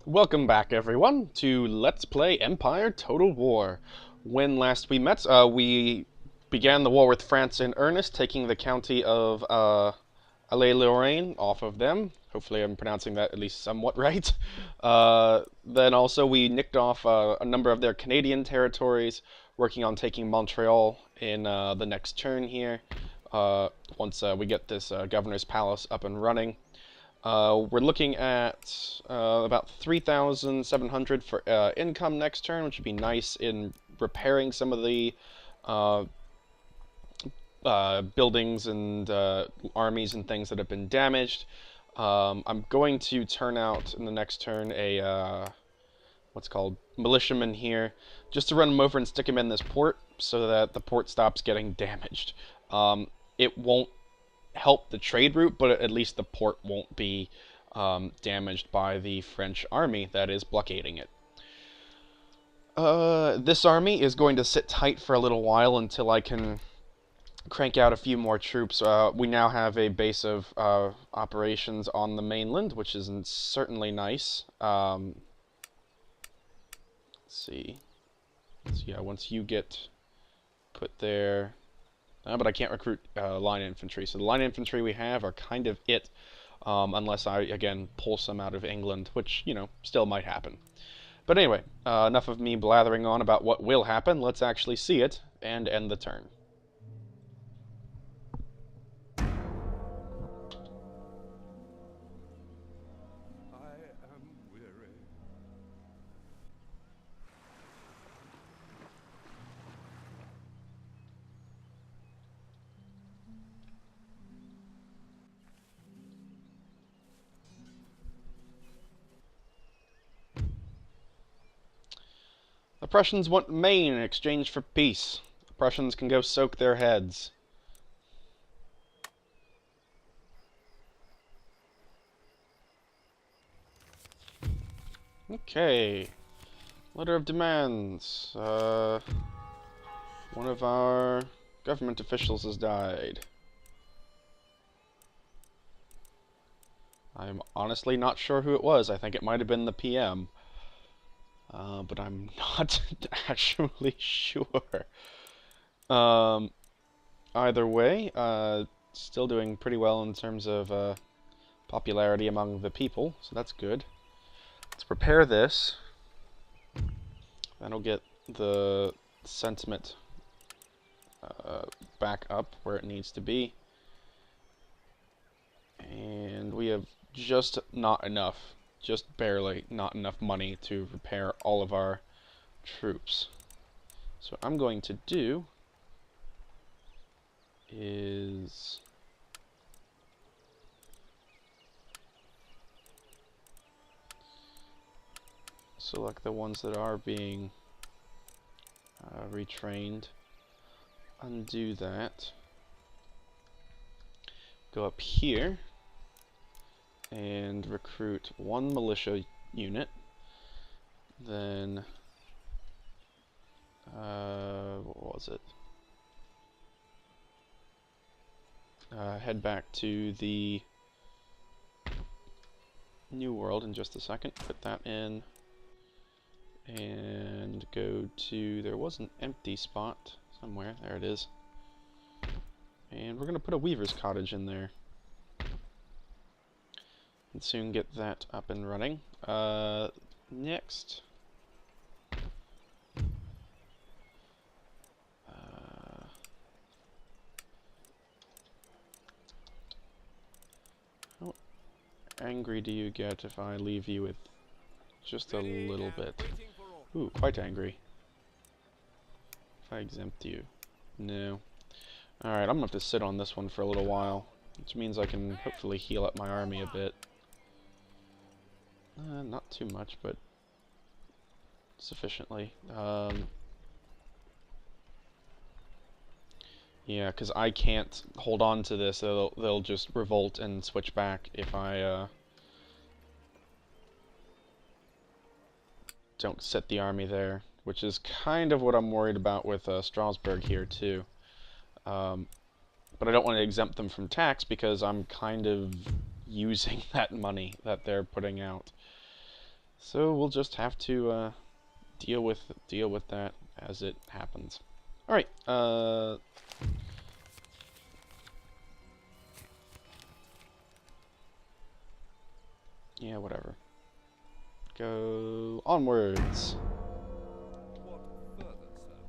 Welcome back, everyone, to Let's Play Empire Total War. When last we met, we began the war with France in earnest, taking the county of Alais-Lorraine off of them. Hopefully I'm pronouncing that at least somewhat right. Then also we nicked off a number of their Canadian territories, working on taking Montreal in the next turn here, once we get this Governor's Palace up and running. We're looking at about 3,700 for income next turn, which would be nice in repairing some of the uh, buildings and armies and things that have been damaged. I'm going to turn out in the next turn a what's called militiaman here, just to run them over and stick them in this port so that the port stops getting damaged. It won't help the trade route, but at least the port won't be damaged by the French army that is blockading it. This army is going to sit tight for a little while until I can crank out a few more troops. We now have a base of operations on the mainland, which is certainly nice. Let's see. So yeah, once you get put there... but I can't recruit line infantry. So the line infantry we have are kind of it, unless I, again, pull some out of England, which, you know, still might happen. But anyway, enough of me blathering on about what will happen. Let's actually see it and end the turn. I am weary. The Prussians want Maine in exchange for peace. The Prussians can go soak their heads. Okay. Letter of demands. One of our government officials has died. I'm honestly not sure who it was. I think it might have been the PM. But I'm not actually sure. Either way, still doing pretty well in terms of popularity among the people, so that's good. Let's prepare this. That'll get the sentiment back up where it needs to be. And we have just not enough, just barely not enough money to repair all of our troops. So what I'm going to do is select the ones that are being retrained, undo that, go up here and recruit one militia unit, then what was it? Head back to the New World in just a second, put that in, and go to, there was an empty spot somewhere, there it is, and we're going to put a weaver's cottage in there, and soon get that up and running. Next, how angry do you get if I leave you with just a little bit? Ooh, quite angry. If I exempt you. No. Alright, I'm gonna have to sit on this one for a little while, which means I can hopefully heal up my army a bit. Not too much, but sufficiently. Yeah, because I can't hold on to this. They'll just revolt and switch back if I don't set the army there, which is kind of what I'm worried about with Strasbourg here too. But I don't want to exempt them from tax because I'm kind of using that money that they're putting out. So we'll just have to deal with that as it happens. All right. Yeah, whatever. Go onwards. What further service?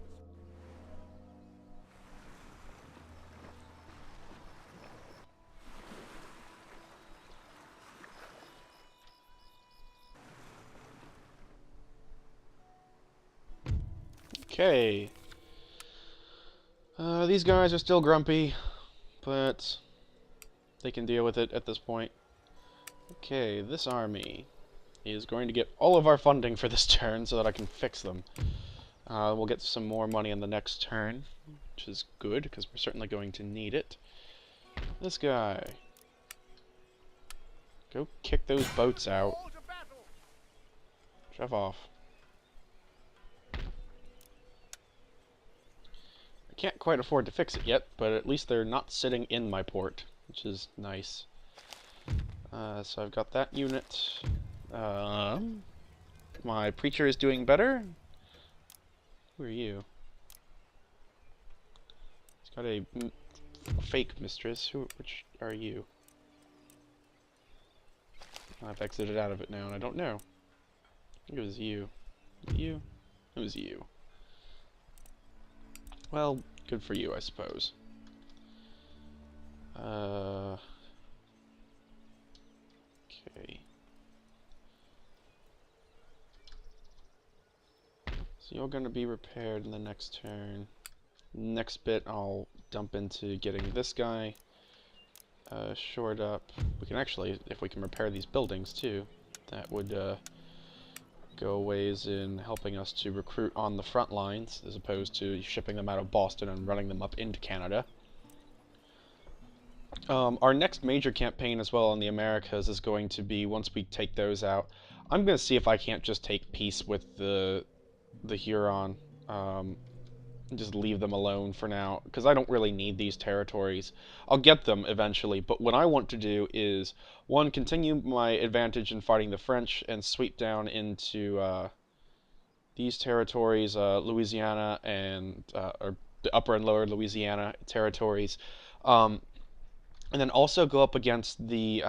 Okay. These guys are still grumpy, but they can deal with it at this point. Okay, this army is going to get all of our funding for this turn so that I can fix them. We'll get some more money in the next turn, which is good, because we're certainly going to need it. This guy. Go kick those boats out. Shove off. I can't quite afford to fix it yet, but at least they're not sitting in my port, which is nice. So I've got that unit. My preacher is doing better. Who are you? He's got a fake mistress. Which are you? I've exited out of it now, and I don't know. I think it was you. Was it you? It was you. Well, good for you, I suppose. Okay. So you're going to be repaired in the next turn. Next bit, I'll dump into getting this guy shored up. We can actually, if we can repair these buildings too, that would go a ways in helping us to recruit on the front lines, as opposed to shipping them out of Boston and running them up into Canada. Our next major campaign as well in the Americas is going to be, once we take those out, I'm going to see if I can't just take peace with the Huron, just leave them alone for now, because I don't really need these territories. I'll get them eventually, but what I want to do is, one, continue my advantage in fighting the French and sweep down into these territories, Louisiana and or the upper and lower Louisiana territories, and then also go up against the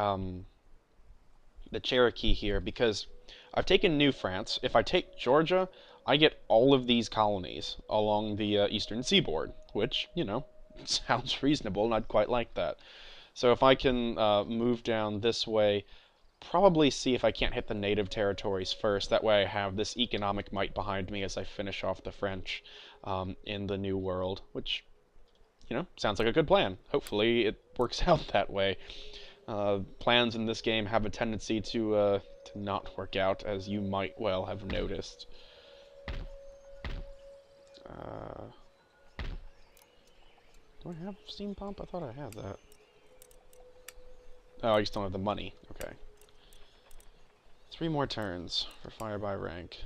Cherokee here, because I've taken New France. If I take Georgia, I get all of these colonies along the eastern seaboard, which, you know, sounds reasonable, and I'd quite like that. So if I can move down this way, probably see if I can't hit the native territories first. That way I have this economic might behind me as I finish off the French in the New World, which, you know, sounds like a good plan. Hopefully it works out that way. Plans in this game have a tendency to not work out, as you might well have noticed. Do I have steam pump? I thought I had that. Oh, I just don't have the money. Okay. 3 more turns for fire by rank.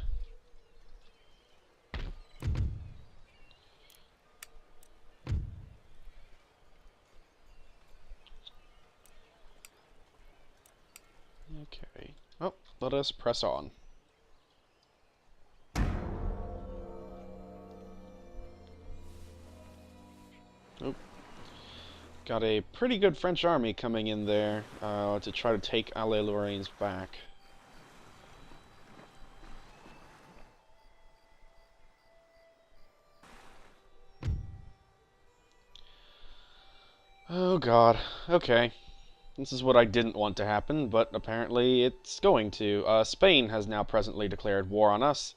Okay. Oh, let us press on. Oh. Got a pretty good French army coming in there to try to take Alais-Lorraine's back. Oh god. Okay. This is what I didn't want to happen, but apparently it's going to. Spain has now presently declared war on us.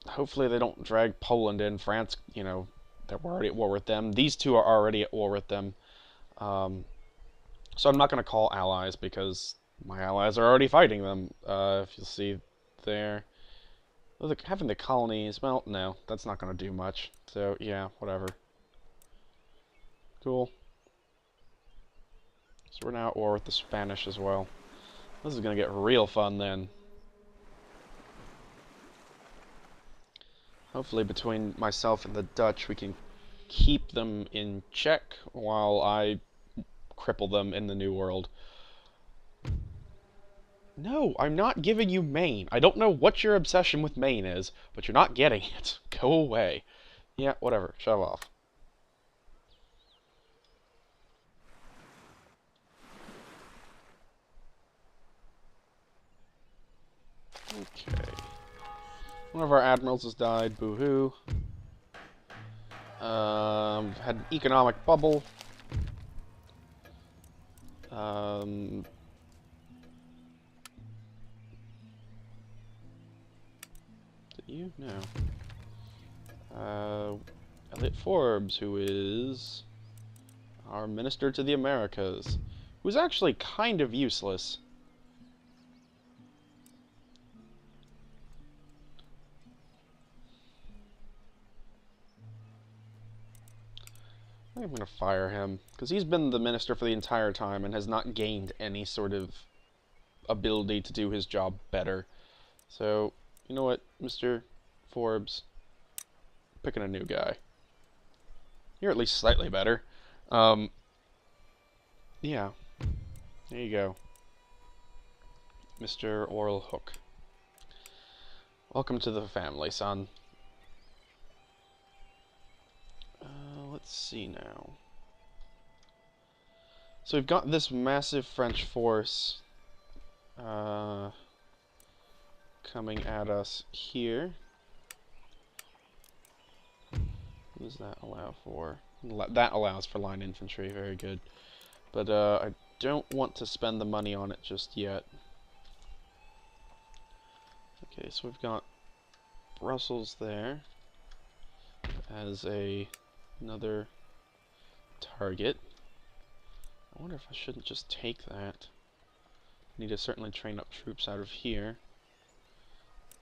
Hopefully they don't drag Poland in. France, you know, they're already at war with them. These two are already at war with them. So I'm not going to call allies, because my allies are already fighting them. If you'll see there. Having the colonies, well, no, that's not going to do much. So, yeah, whatever. Cool. So we're now at war with the Spanish as well. This is going to get real fun then. Hopefully between myself and the Dutch we can keep them in check while I cripple them in the New World. No, I'm not giving you Maine. I don't know what your obsession with Maine is, but you're not getting it. Go away. Yeah, whatever. Shove off. Okay. One of our admirals has died. Boo-hoo. Had an economic bubble. Did you? No. Elliot Forbes, who is our Minister to the Americas, who's actually kind of useless. I think I'm going to fire him, because he's been the minister for the entire time and has not gained any sort of ability to do his job better. So, you know what, Mr. Forbes? Picking a new guy. You're at least slightly better. Yeah. There you go. Mr. Oral Hook. Welcome to the family, son. Let's see now. So we've got this massive French force coming at us here. What does that allow for? That allows for line infantry, very good. But I don't want to spend the money on it just yet. Okay, so we've got Brussels there as another target. I wonder if I shouldn't just take that. Need to certainly train up troops out of here.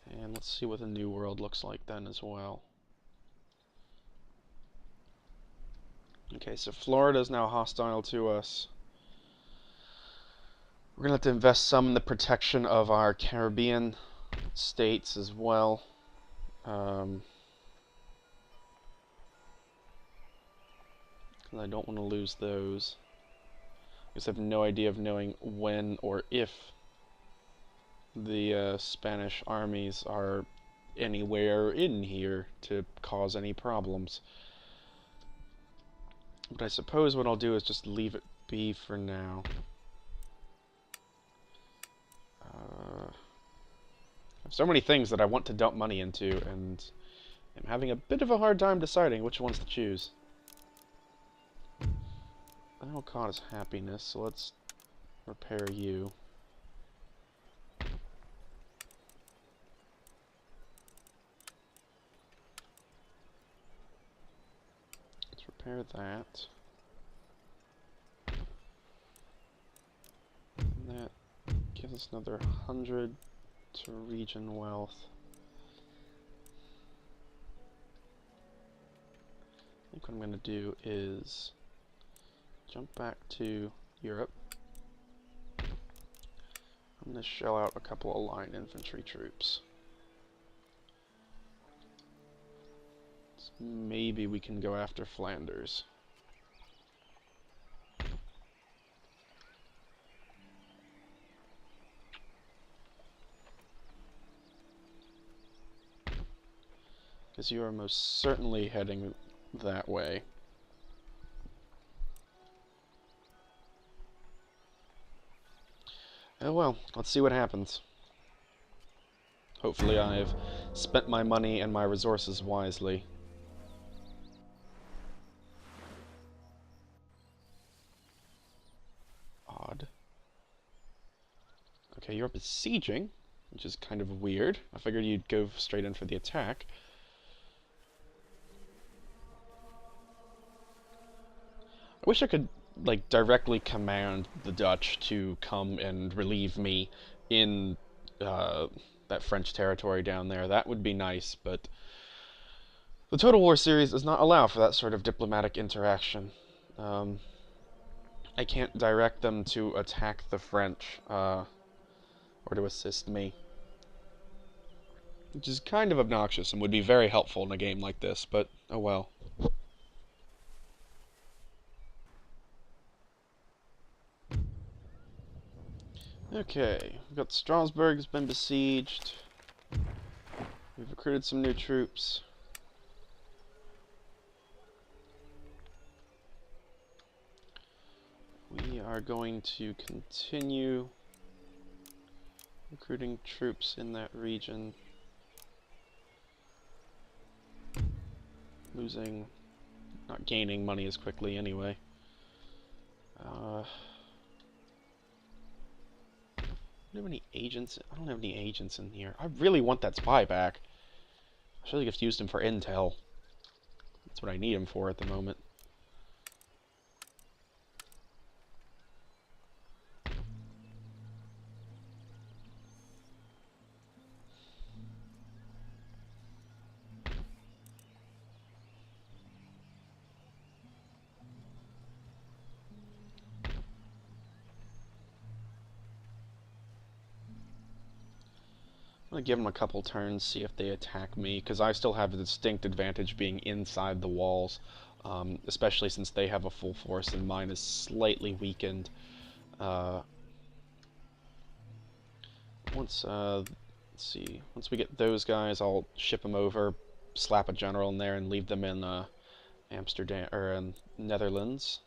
And let's see what the New World looks like then as well. Okay, so Florida is now hostile to us. We're going to have to invest some in the protection of our Caribbean states as well. Because I don't want to lose those. I guess I have no idea of knowing when or if the Spanish armies are anywhere in here to cause any problems. But I suppose what I'll do is just leave it be for now. I have so many things that I want to dump money into, and I'm having a bit of a hard time deciding which ones to choose. That'll cause happiness, so let's repair you. Let's repair that. And that gives us another 100 to region wealth. I think what I'm going to do is jump back to Europe. I'm going to shell out a couple of line infantry troops. So maybe we can go after Flanders. Because you are most certainly heading that way. Oh well, let's see what happens. Hopefully I've spent my money and my resources wisely. Odd. Okay, you're besieging, which is kind of weird. I figured you'd go straight in for the attack. I wish I could, like, directly command the Dutch to come and relieve me in that French territory down there. That would be nice, but the Total War series does not allow for that sort of diplomatic interaction. I can't direct them to attack the French, or to assist me. Which is kind of obnoxious and would be very helpful in a game like this, but oh well. Okay, we've got Strasbourg has been besieged. We've recruited some new troops. We are going to continue recruiting troops in that region. Not gaining money as quickly anyway. I don't have any agents. I don't have any agents in here. I really want that spy back. I should have used him for intel. That's what I need him for at the moment. I'm going to give them a couple turns, see if they attack me, because I still have a distinct advantage being inside the walls, especially since they have a full force and mine is slightly weakened. Let's see, once we get those guys, I'll ship them over, slap a general in there, and leave them in Amsterdam, or in Netherlands.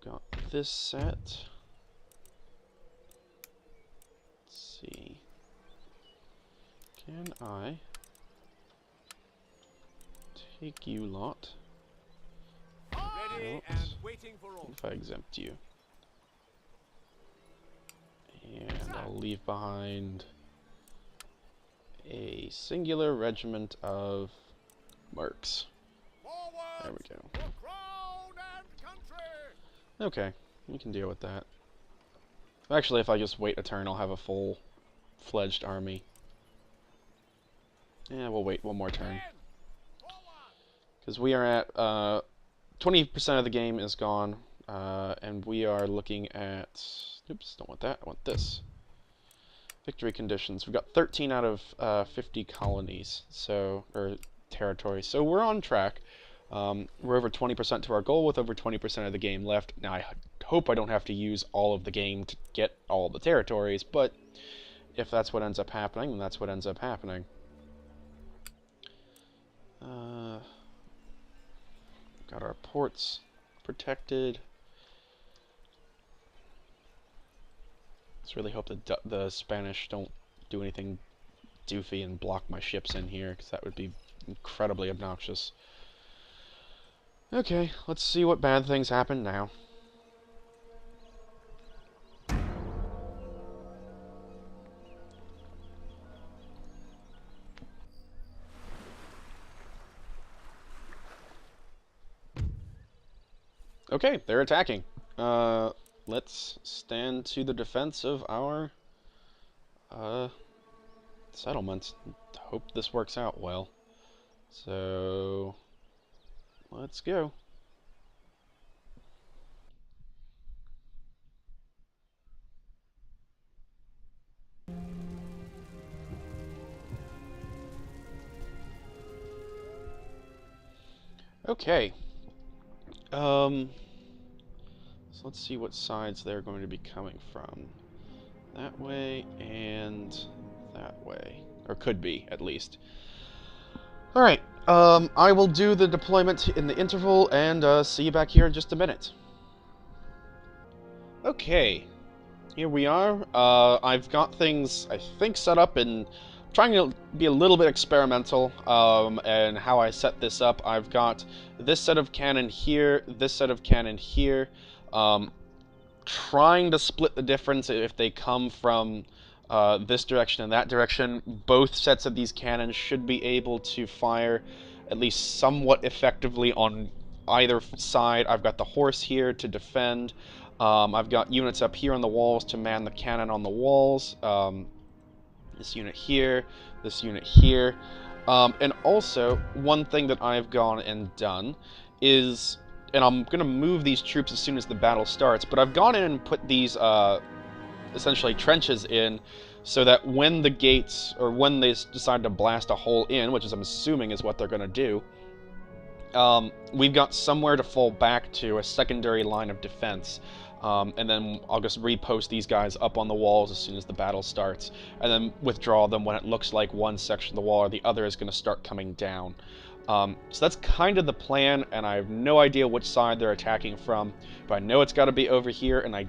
Got this set. Let's see. Can I take you lot? Ready and waiting for orders. If I exempt you. And I'll leave behind a singular regiment of mercs. There we go. Okay, we can deal with that. Actually, if I just wait a turn, I'll have a full-fledged army. Yeah, we'll wait one more turn. Because we are at 20% of the game is gone, and we are looking at... Oops, don't want that. I want this. Victory conditions. We've got 13 out of 50 colonies, or territories. So we're on track. We're over 20% to our goal with over 20% of the game left. Now, I hope I don't have to use all of the game to get all the territories, but if that's what ends up happening, then that's what ends up happening. Got our ports protected. Let's really hope that the Spanish don't do anything doofy and block my ships in here, because that would be incredibly obnoxious. Okay, let's see what bad things happen now. Okay, they're attacking. Let's stand to the defense of our settlement. Hope this works out well. So, let's go. Okay. So let's see what sides they're going to be coming from. That way and that way. Or could be, at least. Alright, I will do the deployment in the interval and see you back here in just a minute. Okay, here we are. I've got things, I think, set up and trying to be a little bit experimental and how I set this up. I've got this set of cannon here, this set of cannon here, trying to split the difference if they come from this direction and that direction. Both sets of these cannons should be able to fire at least somewhat effectively on either side. I've got the horse here to defend. I've got units up here on the walls to man the cannon on the walls. This unit here, this unit here. And also, one thing that I've gone and done is, and I'm going to move these troops as soon as the battle starts, but I've gone in and put these essentially trenches in so that when the gates, or when they decide to blast a hole in, which is I'm assuming is what they're going to do, we've got somewhere to fall back to, a secondary line of defense. And then I'll just repost these guys up on the walls as soon as the battle starts, and then withdraw them when it looks like one section of the wall or the other is going to start coming down. So that's kind of the plan, and I have no idea which side they're attacking from, but I know it's got to be over here, and I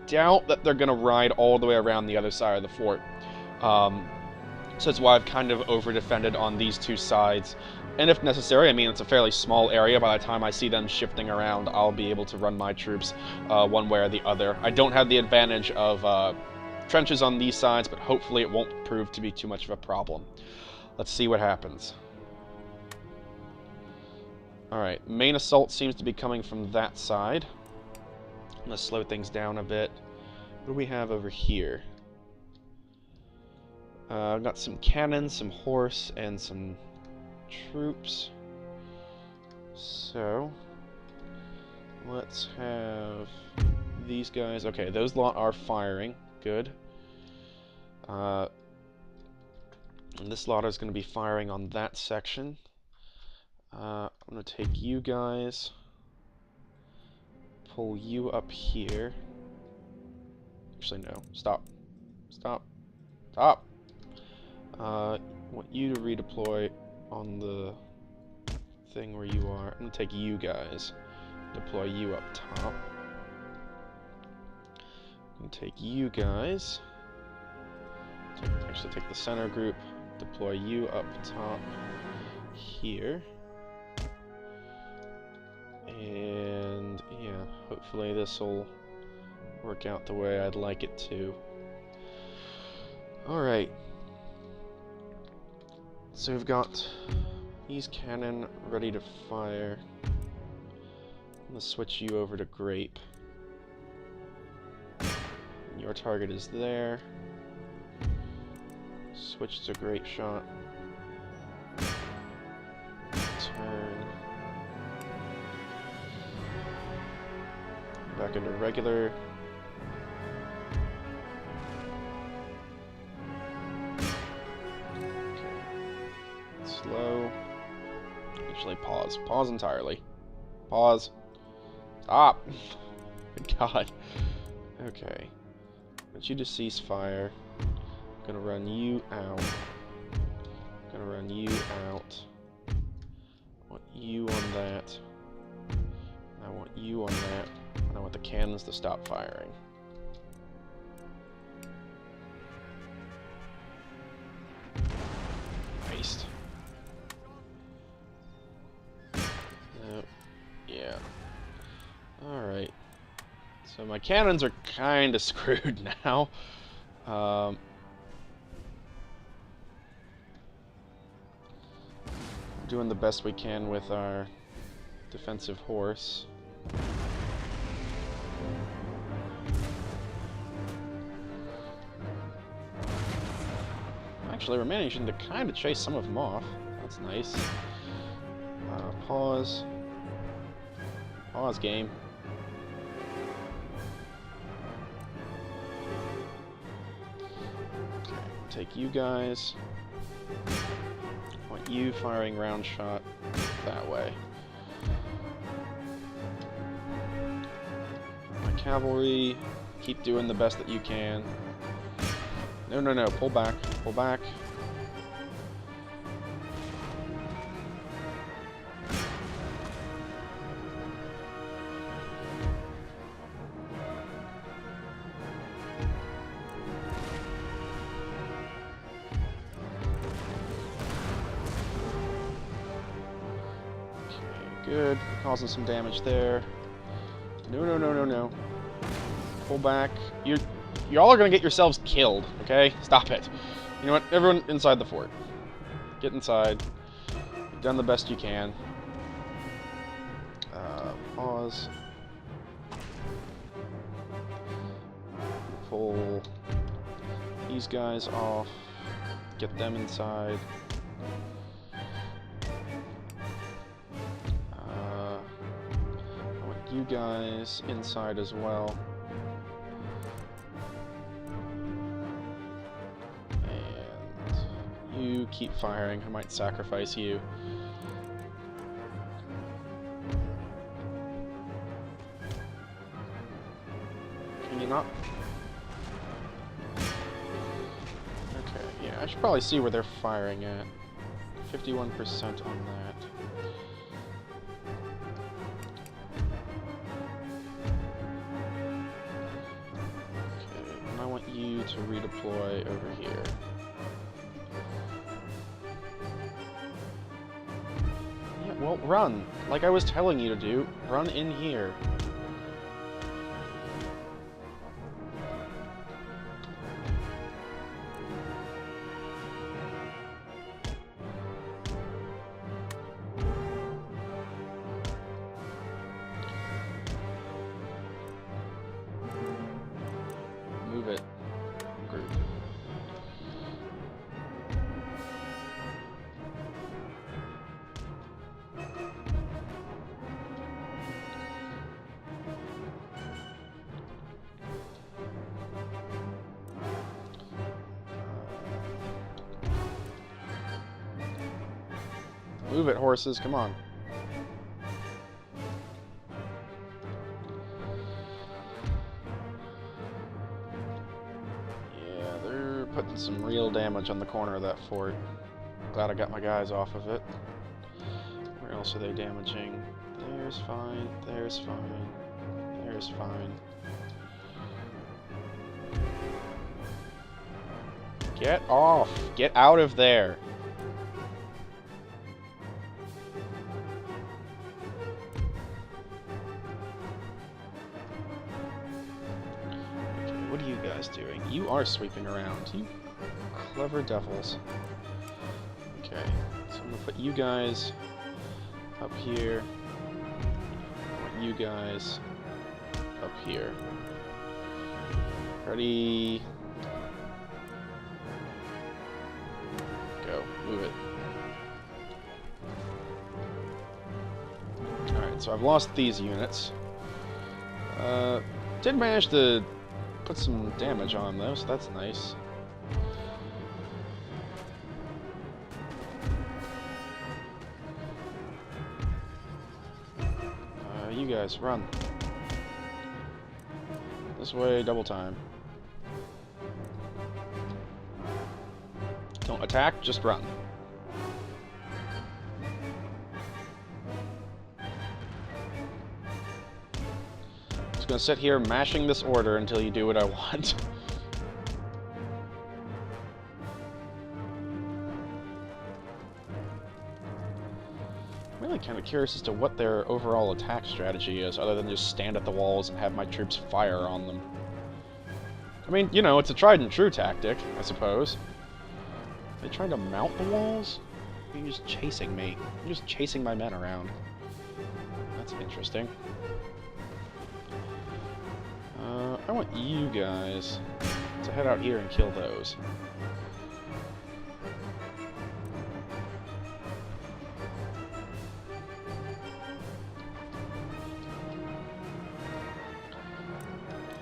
doubt that they're going to ride all the way around the other side of the fort. So that's why I've kind of over-defended on these two sides. And if necessary, I mean, it's a fairly small area. By the time I see them shifting around, I'll be able to run my troops one way or the other. I don't have the advantage of trenches on these sides, but hopefully it won't prove to be too much of a problem. Let's see what happens. Alright, main assault seems to be coming from that side. I'm going to slow things down a bit. What do we have over here? I've got some cannons, some horse, and some troops. So, let's have these guys. Okay, those lot are firing. Good. And this lot is going to be firing on that section. I'm going to take you guys, pull you up here. Actually, no. Stop. Stop. Stop! I want you to redeploy on the thing where you are. I'm going to take you guys, deploy you up top. I'm going to take you guys, actually take the center group, deploy you up top here. And yeah, hopefully this will work out the way I'd like it to. Alright. So we've got these cannon ready to fire. I'm going to switch you over to grape. And your target is there. Switch to grape shot. Turn. Back into regular. Slow. Actually, pause. Pause entirely. Pause. Stop. Good God. Okay. I want you to cease fire. I'm gonna run you out. I'm gonna run you out. I want you on that. I want you on that. And I want the cannons to stop firing. Waste. Yeah. Alright. So my cannons are kind of screwed now. Doing the best we can with our defensive horse. Actually, we're managing to kind of chase some of them off. That's nice. Pause. Pause, game. Okay, take you guys. I want you firing round shot that way. My cavalry, keep doing the best that you can. No, no, no, pull back, pull back. Good, causing some damage there. No, no, no, no, no. Pull back. Y'all are gonna get yourselves killed, okay? Stop it. You know what? Everyone inside the fort. Get inside. You've done the best you can. Pause. Pull these guys off. Get them inside. You guys inside as well. And you keep firing. I might sacrifice you. not? Okay, yeah, I should probably see where they're firing at. 51% on that. Okay, and I want you to redeploy over here. Yeah, well, run! Like I was telling you to do, run in here. Move it. Group. Move it, horses, come on. Yeah, they're putting some real damage on the corner of that fort. Glad I got my guys off of it. Where else are they damaging? There's fine, there's fine, there's fine. Get off! Get out of there! What are you guys doing? You are sweeping around. You clever devils. Okay, so I'm gonna put you guys up here. I want you guys up here. Ready? Go. Move it. Alright, so I've lost these units. Did manage to put some damage on though, so that's nice. You guys, run. This way, double time. Don't attack, just run. Just gonna sit here mashing this order until you do what I want. I'm really kind of curious as to what their overall attack strategy is, other than just stand at the walls and have my troops fire on them. I mean, you know, it's a tried and true tactic, I suppose. Are they trying to mount the walls? Or are you just chasing me? You're just chasing my men around. That's interesting. I want you guys to head out here and kill those.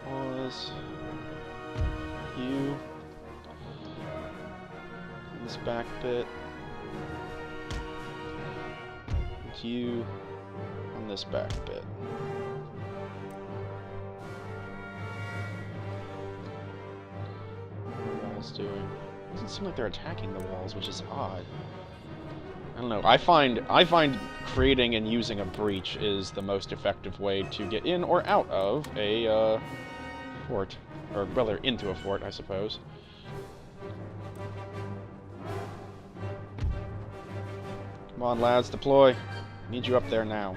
Pause. You. This back bit. And you on this back bit. Doing. Doesn't seem like they're attacking the walls, which is odd. I don't know. I find creating and using a breach is the most effective way to get in or out of a fort, or rather into a fort, I suppose. Come on, lads, deploy. Need you up there now.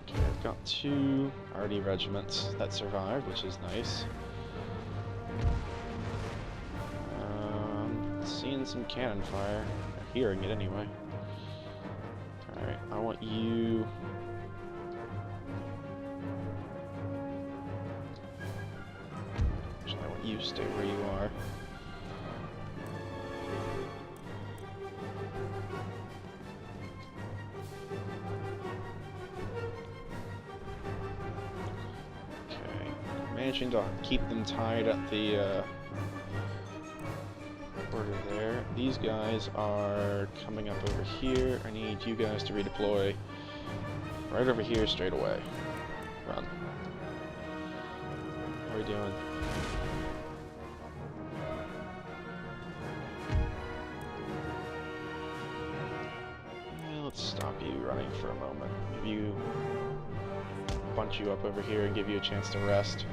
Okay, I've got 2 RD regiments that survived, which is nice. Seeing some cannon fire. Or hearing it anyway. Alright, I want you... Actually, I want you to stay where you are. Okay. Managing to keep them tied at the, order there. These guys are coming up over here. I need you guys to redeploy right over here straight away. Run. What are we doing? Let's stop you running for a moment. Give you... bunch you up over here and give you a chance to rest.